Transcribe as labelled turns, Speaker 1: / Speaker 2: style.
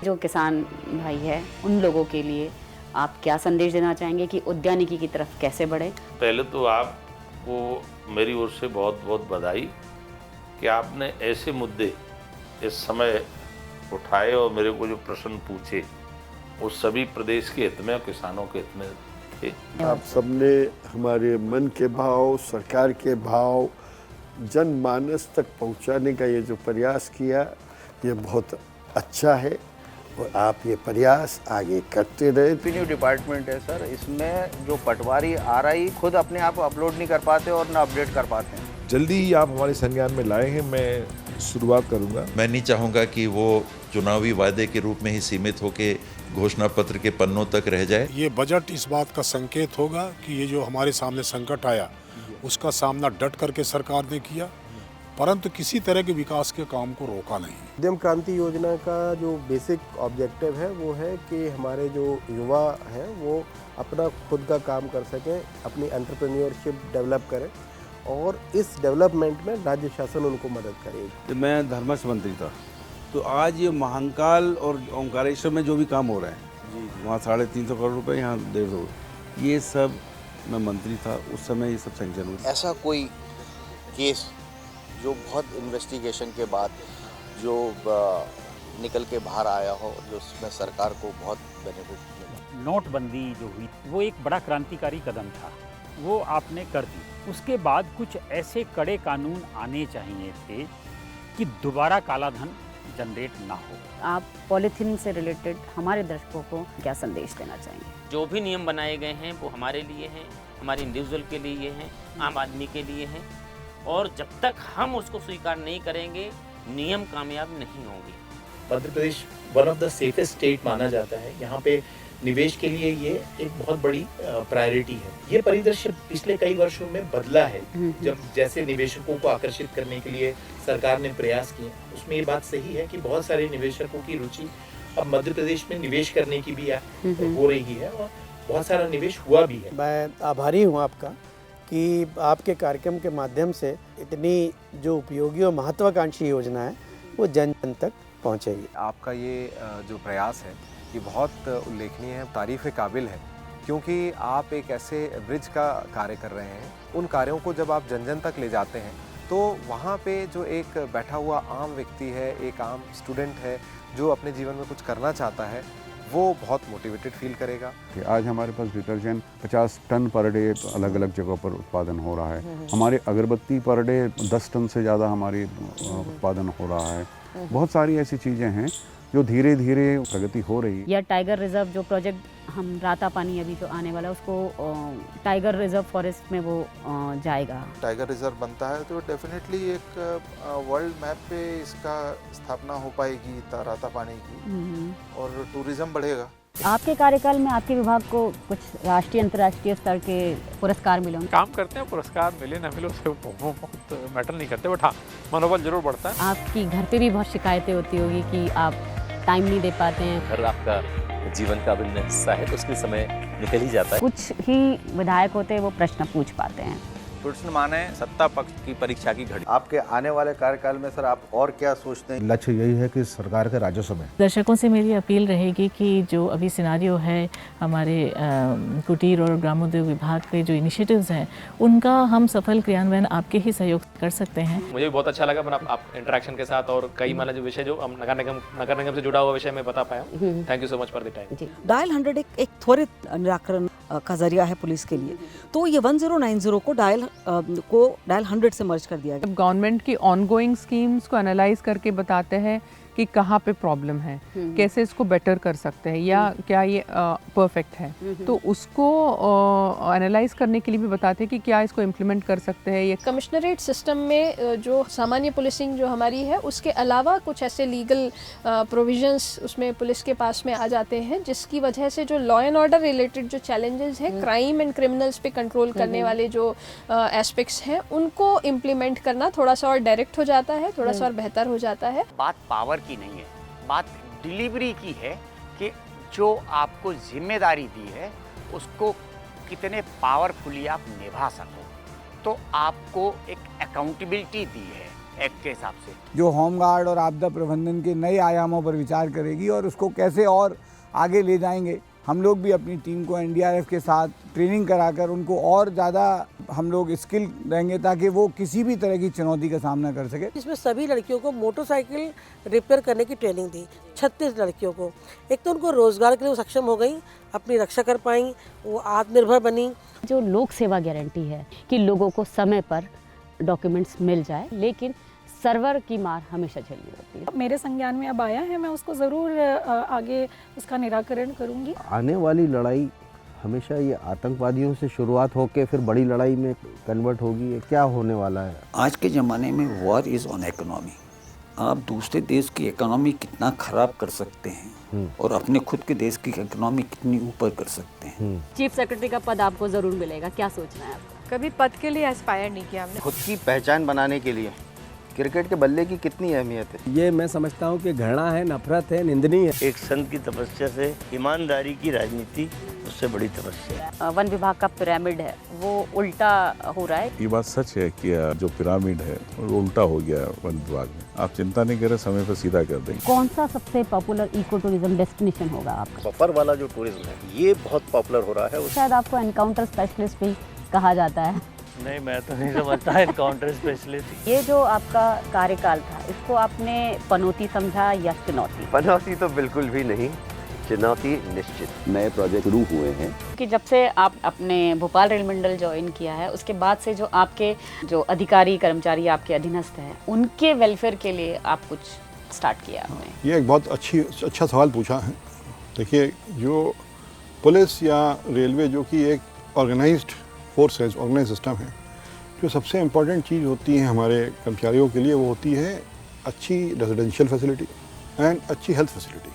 Speaker 1: जो किसान भाई है उन लोगों के लिए आप क्या संदेश देना चाहेंगे कि उद्यानिकी की तरफ कैसे बढ़े?
Speaker 2: पहले तो आपको मेरी ओर से बहुत बहुत बधाई कि आपने ऐसे मुद्दे इस समय उठाए और मेरे को जो प्रश्न पूछे वो सभी प्रदेश के हित में और किसानों के हित में थे।
Speaker 3: आप सबने हमारे मन के भाव, सरकार के भाव जनमानस तक पहुंचाने का ये जो प्रयास किया, ये बहुत अच्छा है और आप ये प्रयास आगे करते रहे।
Speaker 4: रेवेन्यू डिपार्टमेंट है सर, इसमें जो पटवारी RI खुद अपने आप अपलोड नहीं कर पाते और ना अपडेट कर पाते हैं।
Speaker 5: जल्दी ही आप हमारे संज्ञान में लाए हैं, मैं शुरुआत करूंगा।
Speaker 6: मैं नहीं चाहूँगा कि वो चुनावी वादे के रूप में ही सीमित होकर घोषणा पत्र के पन्नों तक रह जाए।
Speaker 7: ये बजट इस बात का संकेत होगा कि ये जो हमारे सामने संकट आया उसका सामना डट करके सरकार ने किया, परंतु किसी तरह के विकास के काम को रोका नहीं।
Speaker 8: उद्यम क्रांति योजना का जो बेसिक ऑब्जेक्टिव है वो है कि हमारे जो युवा हैं वो अपना खुद का काम कर सकें, अपनी एंटरप्रेन्योरशिप डेवलप करें और इस डेवलपमेंट में राज्य शासन उनको मदद करेगी।
Speaker 9: मैं धर्मस्थ मंत्री था, तो आज ये महाकाल और ओंकारेश्वर में जो भी काम हो रहा है वहाँ 350 करोड़ रुपए, यहाँ 150, ये सब मैं मंत्री था उस समय ये सब सैंक्शन हुआ।
Speaker 4: ऐसा कोई केस जो बहुत इन्वेस्टिगेशन के बाद जो निकल के बाहर आया हो, जो उसमें सरकार को बहुत बेनिफिट मिला।
Speaker 10: नोटबंदी जो हुई वो एक बड़ा क्रांतिकारी कदम था, वो आपने कर दी। उसके बाद कुछ ऐसे कड़े कानून आने चाहिए थे कि दोबारा काला धन जनरेट ना हो।
Speaker 1: आप पॉलीथीन से रिलेटेड हमारे दर्शकों को क्या संदेश देना चाहेंगे?
Speaker 11: जो भी नियम बनाए गए हैं वो हमारे लिए हैं, हमारे इंडिविजुअल के लिए हैं, आम आदमी के लिए हैं, और जब तक हम उसको स्वीकार नहीं करेंगे नियम कामयाब नहीं होंगे।
Speaker 12: Madhya Pradesh one of the safest state माना जाता है। यहाँ पे निवेश के लिए ये एक बहुत बड़ी प्रायोरिटी है। ये परिदृश्य पिछले कई वर्षों में बदला है। जब जैसे निवेशकों को आकर्षित करने के लिए सरकार ने प्रयास किए, उसमें ये बात सही है कि बहुत सारे निवेशकों की रुचि अब मध्य प्रदेश में निवेश करने की भी हो रही है और बहुत सारा निवेश हुआ भी है।
Speaker 8: मैं आभारी हूँ आपका कि आपके कार्यक्रम के माध्यम से इतनी जो उपयोगी और महत्वाकांक्षी योजना है वो जन जन तक पहुँचेगी।
Speaker 13: आपका ये जो प्रयास है ये बहुत उल्लेखनीय है, तारीफ़ काबिल है, क्योंकि आप एक ऐसे ब्रिज का कार्य कर रहे हैं। उन कार्यों को जब आप जन जन तक ले जाते हैं तो वहाँ पे जो एक बैठा हुआ आम व्यक्ति है, एक आम स्टूडेंट है जो अपने जीवन में कुछ करना चाहता है, वो बहुत मोटिवेटेड फील करेगा।
Speaker 14: आज हमारे पास डिटर्जेंट 50 टन पर डे अलग अलग जगहों पर उत्पादन हो रहा है। हमारी अगरबत्ती पर डे 10 टन से ज़्यादा हमारी उत्पादन हो रहा है। बहुत सारी ऐसी चीज़ें हैं जो धीरे धीरे प्रगति हो रही है।
Speaker 1: या टाइगर रिजर्व जो प्रोजेक्ट हम राता पानी अभी जो आने वाला है उसको टाइगर रिजर्व फॉरेस्ट में वो जाएगा।
Speaker 15: टाइगर रिजर्व बनता है तो डेफिनेटली एक वर्ल्ड मैप पे इसका स्थापना हो पाएगी राता पानी की और टूरिज्म बढ़ेगा।
Speaker 1: आपके कार्यकाल में आपके विभाग को कुछ राष्ट्रीय अंतर्राष्ट्रीय स्तर के पुरस्कार मिले?
Speaker 16: काम करते हैं, पुरस्कार मिले ना मिले उससे बहुत मैटर नहीं करते, बट हाँ मनोबल जरूर बढ़ता है।
Speaker 1: आपकी घर पे भी बहुत शिकायतें होती होगी कि आप टाइम नहीं दे पाते हैं।
Speaker 17: घर आपका जीवन का अभिन्न हिस्सा है तो उसके समय निकल ही जाता है।
Speaker 1: कुछ ही विधायक होते हैं वो प्रश्न पूछ पाते हैं।
Speaker 4: प्रश्न माने सत्ता पक्ष की परीक्षा की घड़ी। आपके आने वाले कार्यकाल में सर आप और क्या सोचते हैं?
Speaker 5: लक्ष्य यही है कि सरकार के राजस्व में।
Speaker 18: दर्शकों से मेरी अपील रहेगी कि जो अभी सिनारियो है हमारे कुटीर और ग्रामोद्योग विभाग के जो इनिशिएटिव्स हैं उनका हम सफल क्रियान्वयन आपके ही सहयोग कर सकते हैं।
Speaker 16: मुझे भी बहुत अच्छा लगा आप इंटरेक्शन के साथ और कई माना जो विषय जो नगर निगम से जुड़ा हुआ विषय में बता पाया। Thank you so much for the time.
Speaker 19: Dial 100 एक त्वरित निराकरण का जरिया है पुलिस के लिए, तो ये 1090 को डायल 100 से मर्ज कर दिया गया।
Speaker 20: गवर्नमेंट की ऑनगोइंग स्कीम्स को एनालाइज करके बताते हैं कि कहाँ पे प्रॉब्लम है, कैसे इसको बेटर कर सकते हैं या क्या ये परफेक्ट है, तो उसको एनालाइज करने के लिए भी बताते हैं कि क्या इसको इम्प्लीमेंट कर सकते हैं। ये
Speaker 3: कमिश्नरेट सिस्टम में जो सामान्य पुलिसिंग जो हमारी है उसके अलावा कुछ ऐसे लीगल प्रोविजंस उसमें पुलिस के पास में आ जाते हैं जिसकी वजह से जो लॉ एंड ऑर्डर रिलेटेड जो चैलेंजेस हैं, क्राइम एंड क्रिमिनल्स पे कंट्रोल करने वाले जो एस्पेक्ट्स हैं उनको इम्प्लीमेंट करना थोड़ा सा और डायरेक्ट हो जाता है, थोड़ा सा और बेहतर हो जाता है।
Speaker 4: बात पावर की नहीं है, बात डिलीवरी की है कि जो आपको जिम्मेदारी दी है उसको कितने पावरफुली आप निभा सको। तो आपको एक अकाउंटेबिलिटी दी है,
Speaker 21: एक्ट के हिसाब से।
Speaker 22: जो होमगार्ड और आपदा प्रबंधन के नए आयामों पर विचार करेगी और उसको कैसे और आगे ले जाएंगे। हम लोग भी अपनी टीम को एनडीआरएफ के साथ ट्रेनिंग कराकर उनको और ज़्यादा हम लोग स्किल देंगे ताकि वो किसी भी तरह की चुनौती का सामना कर सके।
Speaker 23: इसमें सभी लड़कियों को मोटरसाइकिल रिपेयर करने की ट्रेनिंग दी, 36 लड़कियों को। एक तो उनको रोजगार के लिए वो सक्षम हो गई, अपनी रक्षा कर पाई, वो आत्मनिर्भर बनी।
Speaker 1: जो लोक सेवा गारंटी है कि लोगों को समय पर डॉक्यूमेंट्स मिल जाए, लेकिन सर्वर की मार हमेशा झेलनी होती है।
Speaker 24: मेरे संज्ञान में अब आया है, मैं उसको ज़रूर आगे उसका निराकरण करूंगी।
Speaker 25: आने वाली लड़ाई हमेशा ये आतंकवादियों से शुरुआत होकर फिर बड़ी लड़ाई में कन्वर्ट होगी, ये क्या होने वाला है?
Speaker 26: आज के ज़माने में वॉर इज़ ऑन इकोनॉमी। आप दूसरे देश की इकोनॉमी कितना ख़राब कर सकते हैं और अपने खुद के देश की इकोनॉमी कितनी ऊपर कर सकते हैं।
Speaker 1: चीफ सेक्रेटरी का पद आपको ज़रूर मिलेगा, क्या सोचना है आपका?
Speaker 27: कभी पद के लिए एस्पायर नहीं किया हमने।
Speaker 25: खुद की पहचान बनाने के लिए क्रिकेट के बल्ले की कितनी अहमियत है?
Speaker 28: ये मैं समझता हूँ कि घृणा है, नफरत है, निंदनीय है।
Speaker 29: एक संत की तपस्या से ईमानदारी की राजनीति उससे बड़ी तपस्या।
Speaker 1: वन विभाग का पिरामिड है वो उल्टा हो रहा है।
Speaker 5: ये बात सच है कि जो पिरामिड है वो उल्टा हो गया वन विभाग में। आप चिंता नहीं करें, समय पर सीधा कर देंगे।
Speaker 1: कौन सा सबसे पॉपुलर इको टूरिज्म डेस्टिनेशन होगा आपका?
Speaker 30: सफर वाला जो टूरिज्म है ये बहुत पॉपुलर हो रहा है।
Speaker 1: शायद आपको एनकाउंटर स्पेशलिस्ट भी कहा जाता है।
Speaker 29: नहीं, मैं तो नहीं समझता एनकाउंटर स्पेशलिस्ट।
Speaker 1: ये जो आपका कार्यकाल था, इसको आपने पनौती समझा या चुनौती?
Speaker 30: पनौती तो बिल्कुल भी नहीं, चुनौती निश्चित।
Speaker 31: नए प्रोजेक्ट शुरू हुए हैं
Speaker 1: कि जब से आप अपने भोपाल रेल मंडल ज्वाइन किया है, उसके बाद से जो आपके जो अधिकारी कर्मचारी आपके अधीनस्थ हैं, उनके वेलफेयर के लिए आप कुछ स्टार्ट किया आपने?
Speaker 32: ये एक बहुत अच्छा सवाल पूछा है। देखिए, जो पुलिस या रेलवे जो कि एक ऑर्गेनाइज्ड फोर्स है, ऑर्गेनाइज सिस्टम है, जो सबसे इम्पोर्टेंट चीज़ होती है हमारे कर्मचारियों के लिए वो होती है अच्छी रेजिडेंशियल फैसिलिटी एंड अच्छी हेल्थ फैसिलिटी।